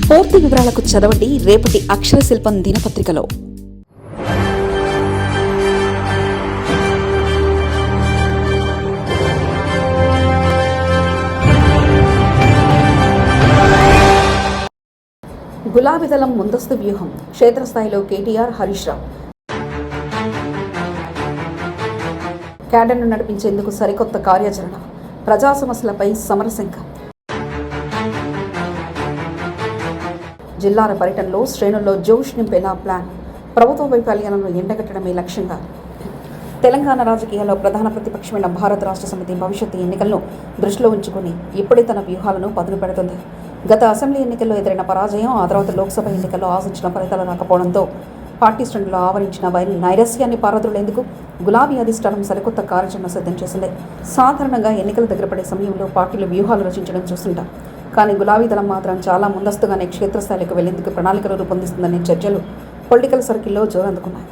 పూర్తి వివరాలకు చదవండి రేపటి అక్షర శిల్పం దినపత్రికలో. గులాబీ దళం ముందస్తు వ్యూహం, క్షేత్రస్థాయిలో కేటీఆర్, హరీష్ రావు. క్యాడర్ను నడిపించేందుకు సరికొత్త కార్యాచరణ, ప్రజా సమస్యలపై సమరశంఖం. జిల్లాల పర్యటనలో శ్రేణుల్లో జోష్ నింపేలా ప్లాన్, ప్రభుత్వ వైఫల్యాలను ఎండగట్టడమే లక్ష్యంగా. తెలంగాణ రాజకీయాల్లో ప్రధాన ప్రతిపక్షమైన భారత రాష్ట్ర సమితి భవిష్యత్తు ఎన్నికలను దృష్టిలో ఉంచుకుని ఇప్పుడే తన వ్యూహాలను పదును పెడుతుంది. గత అసెంబ్లీ ఎన్నికల్లో ఎదురైన పరాజయం, ఆ తర్వాత లోక్సభ ఎన్నికల్లో ఆశించిన ఫలితాలు రాకపోవడంతో పార్టీ శ్రేణుల్లో ఆవరించిన నైరస్యాన్ని పారద్రోలేందుకు గులాబీ అధిష్టానం సరికొత్త కార్యాచరణ సిద్ధం చేసింది. సాధారణంగా ఎన్నికలు దగ్గర పడే సమయంలో పార్టీలు వ్యూహాలు రచించడం చూస్తుంటాం. కానీ గులాబీ దళం మాత్రం చాలా ముందస్తుగానే క్షేత్రస్థాయిలకు వెళ్లేందుకు ప్రణాళికలు రూపొందిస్తుందనే చర్చలు పొలిటికల్ సర్కిల్లో జోరందుకున్నాయి.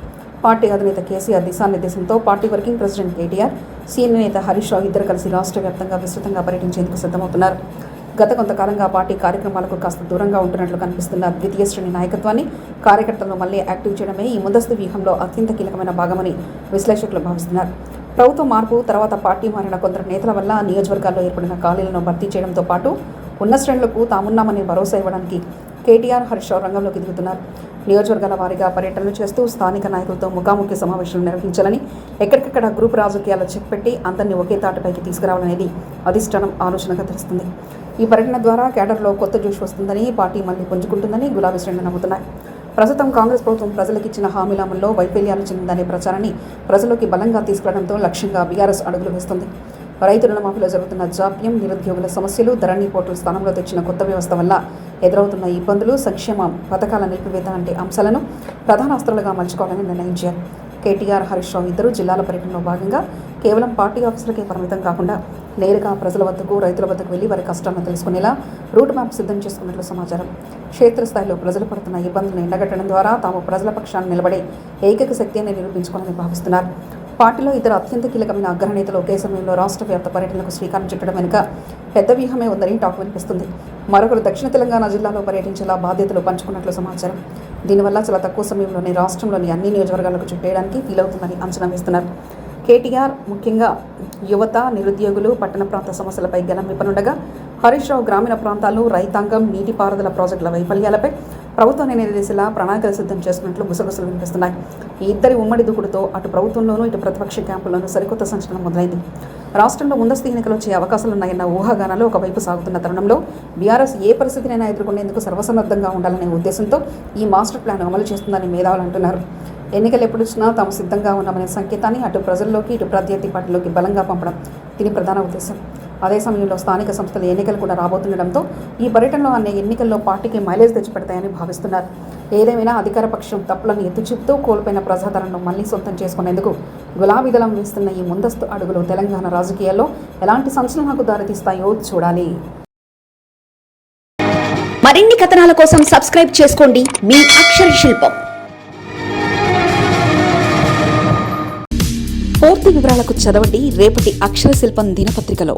పార్టీ అధినేత కేసీఆర్ దిశానిర్దేశంతో party working president KTR, senior నేత హరీష్ రావు ఇద్దరు కలిసి రాష్ట్ర వ్యాప్తంగా విస్తృతంగా పర్యటించేందుకు సిద్ధమవుతున్నారు. గత కొంతకాలంగా పార్టీ కార్యక్రమాలకు కాస్త దూరంగా ఉంటున్నట్లు కనిపిస్తున్న ద్వితీయ శ్రేణి నాయకత్వాన్ని, కార్యకర్తలను మళ్లీ యాక్టివ్ చేయడమే ఈ ముందస్తు వ్యూహంలో అత్యంత కీలకమైన భాగమని విశ్లేషకులు భావిస్తున్నారు. ప్రభుత్వ మార్పు తర్వాత పార్టీ మారిన కొందరు నేతల వల్ల నియోజకవర్గాల్లో ఏర్పడిన ఖాళీలను భర్తీ చేయడంతో పాటు ఉన్న శ్రేణులకు తామున్నామని భరోసా ఇవ్వడానికి కేటీఆర్, హరీష్ రావు రంగంలోకి దిగుతున్నారు. నియోజకవర్గాల వారీగా పర్యటనలు చేస్తూ స్థానిక నాయకులతో ముఖాముఖి సమావేశాలు నిర్వహించాలని, ఎక్కడికక్కడ గ్రూప్ రాజకీయాలు చెక్ పెట్టి అందరినీ ఒకే తాటిపైకి తీసుకురావాలనేది అధిష్టానం ఆలోచనగా తెలుస్తుంది. ఈ పర్యటన ద్వారా కేడర్లో కొత్త జోష్ వస్తుందని, పార్టీ మళ్లీ పుంజుకుంటుందని గులాబీ శ్రేణులు నమ్ముతున్నాయి. ప్రస్తుతం కాంగ్రెస్ ప్రభుత్వం ప్రజలకిచ్చిన హామీల అమల్లో వైఫల్యాలు చెందిందనే ప్రచారాన్ని ప్రజల్లోకి బలంగా తీసుకురావడంతో లక్ష్యంగా బీఆర్ఎస్ అడుగులు వేస్తుంది. రైతు రుణమాఫీలో జరుగుతున్న జాప్యం, నిరుద్యోగుల సమస్యలు, ధరణి పోర్టల్ స్థానంలో తెచ్చిన కొత్త వ్యవస్థ వల్ల ఎదురవుతున్న ఇబ్బందులు, సంక్షేమ పథకాల నిలిపివేత వంటి అంశాలను ప్రధాన అస్త్రాలుగా మలుచుకోవాలని నిర్ణయించారు. కేటీఆర్, హరీష్ రావు ఇద్దరు జిల్లాల పర్యటనలో భాగంగా కేవలం పార్టీ ఆఫీసులకే పరిమితం కాకుండా నేరుగా ప్రజల వద్దకు, రైతుల వద్దకు వెళ్లి వారి కష్టాలను తెలుసుకునేలా రూట్ మ్యాప్ సిద్ధం చేసుకున్నట్లు సమాచారం. క్షేత్రస్థాయిలో ప్రజలు పడుతున్న ఇబ్బందులను ఎండగట్టడం ద్వారా తాము ప్రజల పక్షాన్ని నిలబడే ఏకైక శక్తి అని నిరూపించుకోవాలని భావిస్తున్నారు. పార్టీలో ఇతర అత్యంత కీలకమైన అగ్రనేతలు ఒకే సమయంలో రాష్ట్ర వ్యాప్త పర్యటనలకు శ్రీకారం చుట్టడం వెనుక పెద్ద వ్యూహమే ఉందని టాక్ వినిపిస్తుంది. మరొకరు దక్షిణ తెలంగాణ జిల్లాలో పర్యటించేలా బాధ్యతలు పంచుకున్నట్లు సమాచారం. దీనివల్ల చాలా తక్కువ సమయంలోనే రాష్ట్రంలోని అన్ని నియోజకవర్గాలకు చుట్టేయడానికి వీలవుతుందని అంచనా వేస్తున్నారు. కేటీఆర్ ముఖ్యంగా యువత, నిరుద్యోగులు, పట్టణ ప్రాంత సమస్యలపై గలం విప్పనుండగా, హరీష్ రావు గ్రామీణ ప్రాంతాలు, రైతాంగం, నీటిపారుదల ప్రాజెక్టుల వైఫల్యాలపై ప్రభుత్వాన్ని నిలదీసేలా ప్రణాళికలు సిద్ధం చేసుకున్నట్లు గుసగుసలు వినిపిస్తున్నాయి. ఈ ఇద్దరి ఉమ్మడి దూకుడుతో అటు ప్రభుత్వంలోనూ ఇటు ప్రతిపక్ష క్యాంపుల్లోనూ సరికొత్త సంచలనం మొదలైంది. రాష్ట్రంలో ముందస్తు ఎన్నికలు వచ్చే అవకాశాలున్నాయన్న ఊహాగానాలు ఒకవైపు సాగుతున్న తరుణంలో బీఆర్ఎస్ ఏ పరిస్థితినైనా ఎదుర్కొనేందుకు సర్వసన్నద్ధంగా ఉండాలనే ఉద్దేశంతో ఈ మాస్టర్ ప్లాన్ అమలు చేస్తుందని మేధావులు అంటున్నారు. ఎన్నికలు ఎప్పుడు వచ్చినా తాము సిద్ధంగా ఉన్నామనే సంకేతాన్ని అటు ప్రజల్లోకి, ఇటు ప్రత్యర్థి పార్టీలోకి బలంగా పంపడం దీని ప్రధాన ఉద్దేశం. అదే సమయంలో స్థానిక సంస్థల ఎన్నికలు కూడా రాబోతుండడంతో ఈ పర్యటనలో అనే ఎన్నికల్లో పార్టీకి మైలేజ్ తెచ్చిపెడతాయని భావిస్తున్నారు. ఏదేమైనా అధికార పక్షం తప్పులను ఎత్తుచూపుతూ కోల్పోయిన ప్రజాదరణను మళ్లీ సొంతం చేసుకునేందుకు గులాబీ దళం వేస్తున్న ఈ ముందస్తు అడుగులు తెలంగాణ రాజకీయాల్లో ఎలాంటి సంచలనాలకు దారితీస్తాయో చూడాలి. మరిన్ని కథనాల కోసం సబ్స్క్రైబ్ చేసుకోండి మీ అక్షర శిల్పం. పూర్తి వివరాలకు చదవండి రేపటి అక్షర శిల్పం దినపత్రికలో.